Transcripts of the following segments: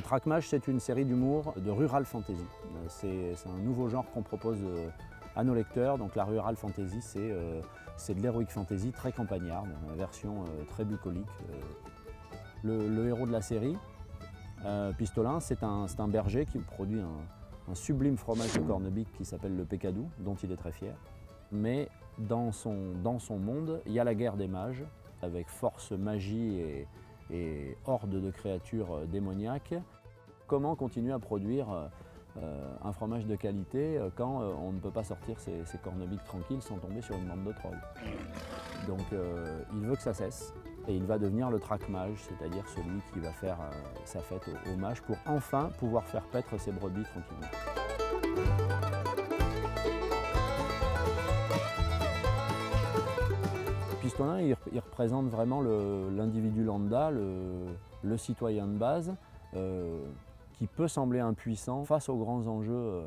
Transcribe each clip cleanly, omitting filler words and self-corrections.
Traquemage, c'est une série d'humour de rural fantasy. C'est un nouveau genre qu'on propose à nos lecteurs. Donc la rural fantasy, c'est de l'heroic fantasy très campagnarde, une version très bucolique. Le héros de la série, Pistolin, c'est un berger qui produit un sublime fromage de Cornebic qui s'appelle le Pécadou, dont il est très fier. Mais dans son monde, il y a la guerre des mages, avec force, magie et horde de créatures démoniaques. Comment continuer à produire un fromage de qualité quand on ne peut pas sortir ses cornebiques tranquilles sans tomber sur une bande de trolls. Donc il veut que ça cesse et il va devenir le traquemage, c'est-à-dire celui qui va faire sa fête aux mages pour enfin pouvoir faire paître ses brebis tranquillement. Pistolin, il représente vraiment l'individu lambda, le citoyen de base, qui peut sembler impuissant face aux grands enjeux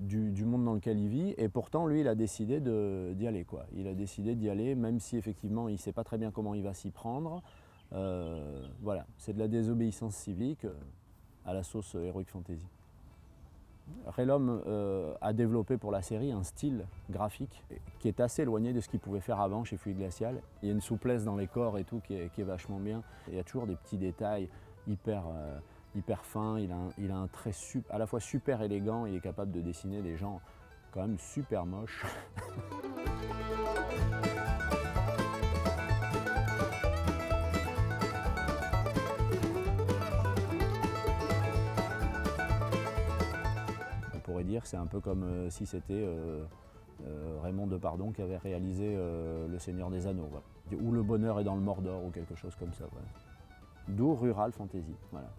du monde dans lequel il vit. Et pourtant, lui, il a décidé d'y aller, quoi. Il a décidé d'y aller, même si effectivement, il ne sait pas très bien comment il va s'y prendre. Voilà, c'est de la désobéissance civique à la sauce Heroic Fantasy. Relum a développé pour la série un style graphique qui est assez éloigné de ce qu'il pouvait faire avant chez Fluide Glacial. Il y a une souplesse dans les corps et tout qui est vachement bien. Il y a toujours des petits détails hyper fins. Il a un trait à la fois super élégant, il est capable de dessiner des gens quand même super moches. On pourrait dire que c'est un peu comme si c'était Raymond Depardon qui avait réalisé Le Seigneur des Anneaux, voilà. Ou Le Bonheur est dans le Mordor, ou quelque chose comme ça. Voilà. D'où Rural Fantasy. Voilà.